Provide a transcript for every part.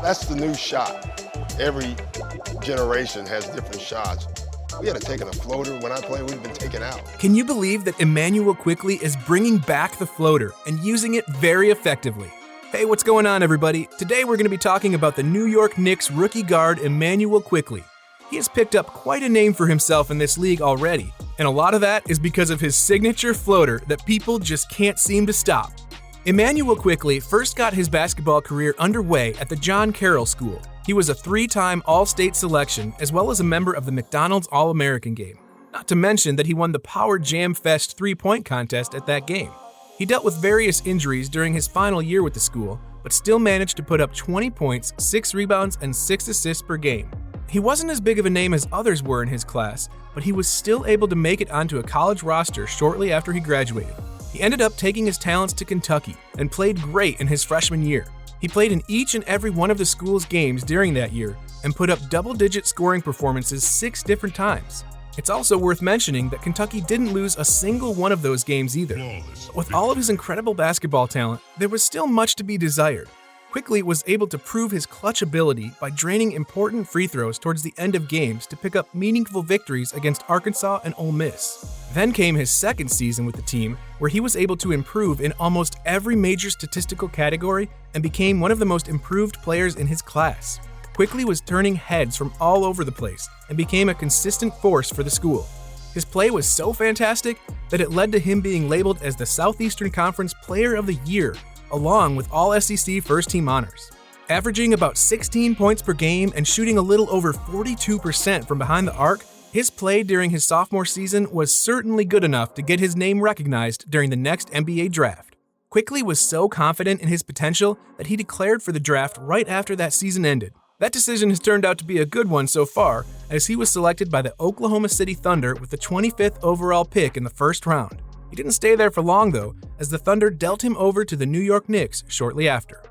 That's the new shot. Every generation has different shots. We had to take a floater. When I played, we'd been taken out. Can you believe that Immanuel Quickley is bringing back the floater and using it very effectively? Hey, what's going on, everybody? Today we're going to be talking about the New York Knicks rookie guard Immanuel Quickley. He has picked up quite a name for himself in this league already, and a lot of that is because of his signature floater that people just can't seem to stop. Immanuel Quickley first got his basketball career underway at the John Carroll School. He was a 3-time All-State selection as well as a member of the McDonald's All-American game. Not to mention that he won the Power Jam Fest 3-point contest at that game. He dealt with various injuries during his final year with the school, but still managed to put up 20 points, 6 rebounds, and 6 assists per game. He wasn't as big of a name as others were in his class, but he was still able to make it onto a college roster shortly after he graduated. He ended up taking his talents to Kentucky and played great in his freshman year. He played in each and every one of the school's games during that year and put up double-digit scoring performances 6 different times. It's also worth mentioning that Kentucky didn't lose a single one of those games either. But with all of his incredible basketball talent, there was still much to be desired. Quickley was able to prove his clutch ability by draining important free throws towards the end of games to pick up meaningful victories against Arkansas and Ole Miss. Then came his second season with the team, where he was able to improve in almost every major statistical category and became one of the most improved players in his class. Quickley was turning heads from all over the place and became a consistent force for the school. His play was so fantastic that it led to him being labeled as the Southeastern Conference Player of the Year, along with all SEC first-team honors. Averaging about 16 points per game and shooting a little over 42% from behind the arc, his play during his sophomore season was certainly good enough to get his name recognized during the next NBA draft. Quickley was so confident in his potential that he declared for the draft right after that season ended. That decision has turned out to be a good one so far, as he was selected by the Oklahoma City Thunder with the 25th overall pick in the first round. He didn't stay there for long though, as the Thunder dealt him over to the New York Knicks shortly after.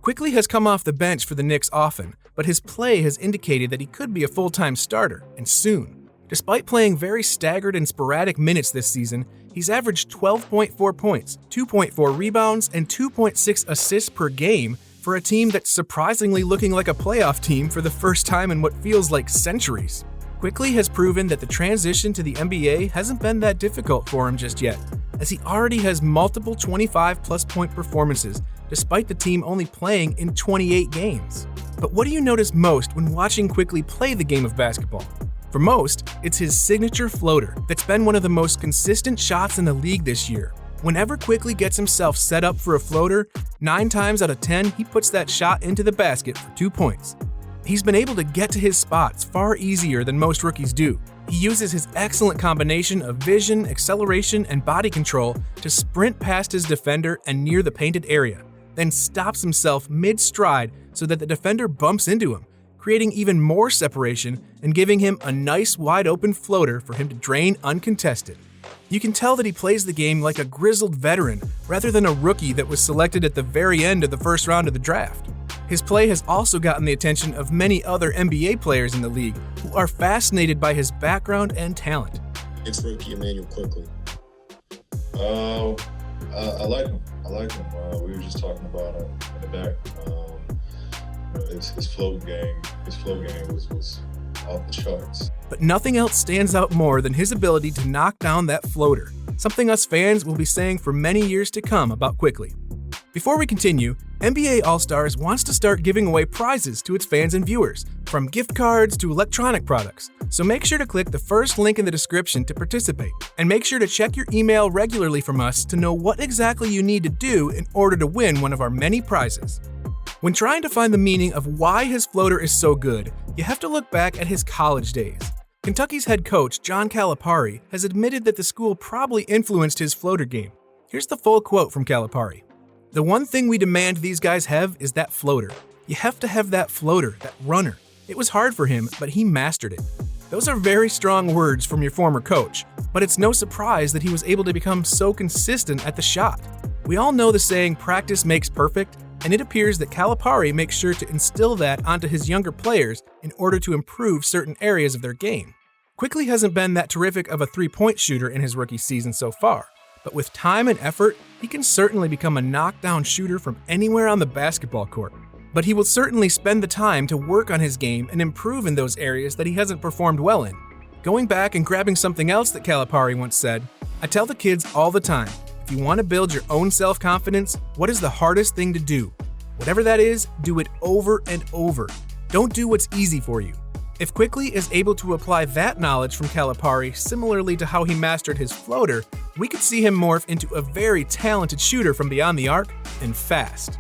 Quickley has come off the bench for the Knicks often, but his play has indicated that he could be a full-time starter, and soon. Despite playing very staggered and sporadic minutes this season, he's averaged 12.4 points, 2.4 rebounds, and 2.6 assists per game for a team that's surprisingly looking like a playoff team for the first time in what feels like centuries. Quickley has proven that the transition to the NBA hasn't been that difficult for him just yet, as he already has multiple 25-plus point performances despite the team only playing in 28 games. But what do you notice most when watching Quickley play the game of basketball? For most, it's his signature floater that's been one of the most consistent shots in the league this year. Whenever Quickley gets himself set up for a floater, 9 times out of 10 he puts that shot into the basket for 2 points. He's been able to get to his spots far easier than most rookies do. He uses his excellent combination of vision, acceleration, and body control to sprint past his defender and near the painted area, then stops himself mid-stride so that the defender bumps into him, creating even more separation and giving him a nice wide-open floater for him to drain uncontested. You can tell that he plays the game like a grizzled veteran rather than a rookie that was selected at the very end of the first round of the draft. His play has also gotten the attention of many other NBA players in the league who are fascinated by his background and talent. It's rookie Immanuel Quickley. I like him. We were just talking about it in the back. His flow game was off the charts. But nothing else stands out more than his ability to knock down that floater, something us fans will be saying for many years to come about Quickley. Before we continue, NBA All-Stars wants to start giving away prizes to its fans and viewers, from gift cards to electronic products. So make sure to click the first link in the description to participate, and make sure to check your email regularly from us to know what exactly you need to do in order to win one of our many prizes. When trying to find the meaning of why his floater is so good, you have to look back at his college days. Kentucky's head coach, John Calipari, has admitted that the school probably influenced his floater game. Here's the full quote from Calipari. "The one thing we demand these guys have is that floater. You have to have that floater, that runner. It was hard for him, but he mastered it." Those are very strong words from your former coach, but it's no surprise that he was able to become so consistent at the shot. We all know the saying, practice makes perfect, and it appears that Calipari makes sure to instill that onto his younger players in order to improve certain areas of their game. Quickley hasn't been that terrific of a three-point shooter in his rookie season so far, but with time and effort, he can certainly become a knockdown shooter from anywhere on the basketball court. But he will certainly spend the time to work on his game and improve in those areas that he hasn't performed well in. Going back and grabbing something else that Calipari once said, "I tell the kids all the time, if you want to build your own self-confidence, what is the hardest thing to do? Whatever that is, do it over and over. Don't do what's easy for you." If Quickley is able to apply that knowledge from Calipari similarly to how he mastered his floater, we could see him morph into a very talented shooter from beyond the arc and fast.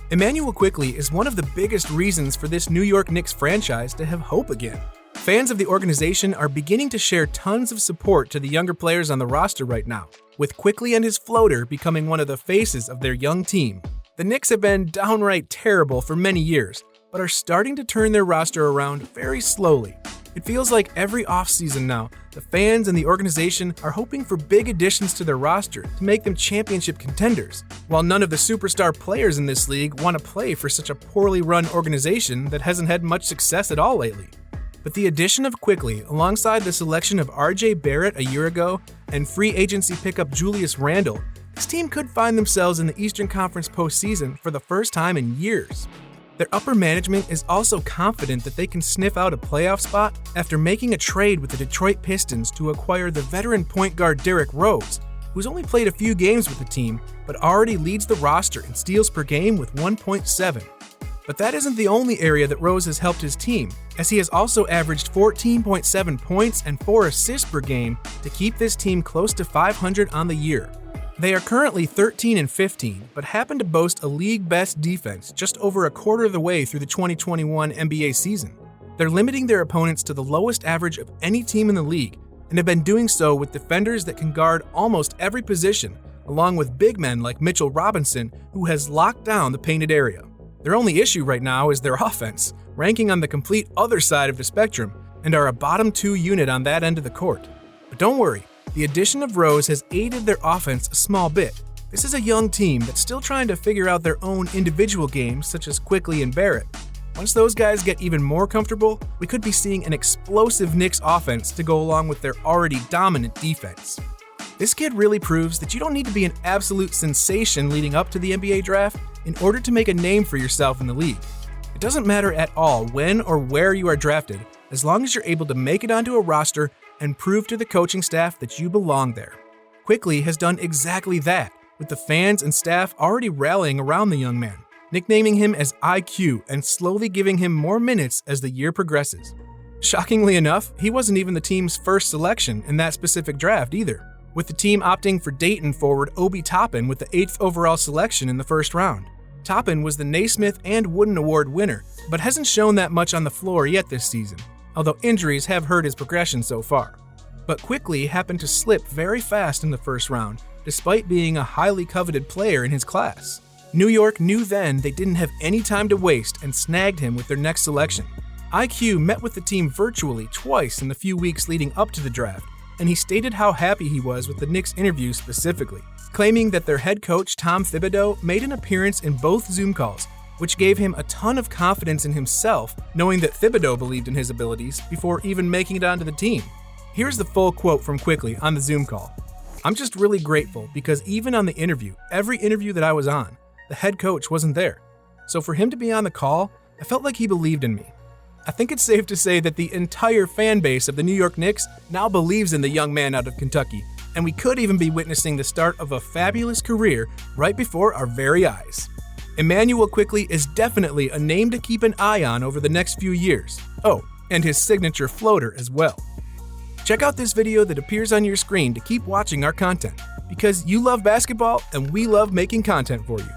Immanuel Quickley is one of the biggest reasons for this New York Knicks franchise to have hope again. Fans of the organization are beginning to share tons of support to the younger players on the roster right now, with Quickley and his floater becoming one of the faces of their young team. The Knicks have been downright terrible for many years, but are starting to turn their roster around very slowly. It feels like every offseason now, the fans and the organization are hoping for big additions to their roster to make them championship contenders, while none of the superstar players in this league want to play for such a poorly run organization that hasn't had much success at all lately. But the addition of Quickley, alongside the selection of RJ Barrett a year ago and free agency pickup Julius Randle, this team could find themselves in the Eastern Conference postseason for the first time in years. Their upper management is also confident that they can sniff out a playoff spot after making a trade with the Detroit Pistons to acquire the veteran point guard Derrick Rose, who's only played a few games with the team but already leads the roster in steals per game with 1.7. But that isn't the only area that Rose has helped his team, as he has also averaged 14.7 points and 4 assists per game to keep this team close to 500 on the year. They are currently 13-15, but happen to boast a league-best defense just over a quarter of the way through the 2021 NBA season. They're limiting their opponents to the lowest average of any team in the league, and have been doing so with defenders that can guard almost every position, along with big men like Mitchell Robinson, who has locked down the painted area. Their only issue right now is their offense, ranking on the complete other side of the spectrum, and are a bottom 2 unit on that end of the court. But don't worry, the addition of Rose has aided their offense a small bit. This is a young team that's still trying to figure out their own individual games, such as Quickley and Barrett. Once those guys get even more comfortable, we could be seeing an explosive Knicks offense to go along with their already dominant defense. This kid really proves that you don't need to be an absolute sensation leading up to the NBA draft in order to make a name for yourself in the league. It doesn't matter at all when or where you are drafted, as long as you're able to make it onto a roster and prove to the coaching staff that you belong there. Quickley has done exactly that, with the fans and staff already rallying around the young man, nicknaming him as IQ and slowly giving him more minutes as the year progresses. Shockingly enough, he wasn't even the team's first selection in that specific draft either, with the team opting for Dayton forward Obi Toppin with the 8th overall selection in the first round. Toppin was the Naismith and Wooden Award winner, but hasn't shown that much on the floor yet this season, although injuries have hurt his progression so far. But Quickley happened to slip very fast in the first round, despite being a highly coveted player in his class. New York knew then they didn't have any time to waste and snagged him with their next selection. IQ met with the team virtually twice in the few weeks leading up to the draft, and he stated how happy he was with the Knicks interview specifically, claiming that their head coach Tom Thibodeau made an appearance in both Zoom calls, which gave him a ton of confidence in himself, knowing that Thibodeau believed in his abilities before even making it onto the team. Here's the full quote from Quickley on the Zoom call. "I'm just really grateful because even on the interview, every interview that I was on, the head coach wasn't there. So for him to be on the call, I felt like he believed in me. I think it's safe to say that the entire fan base of the New York Knicks now believes in the young man out of Kentucky, and we could even be witnessing the start of a fabulous career right before our very eyes." Immanuel Quickley is definitely a name to keep an eye on over the next few years. Oh, and his signature floater as well. Check out this video that appears on your screen to keep watching our content, because you love basketball and we love making content for you.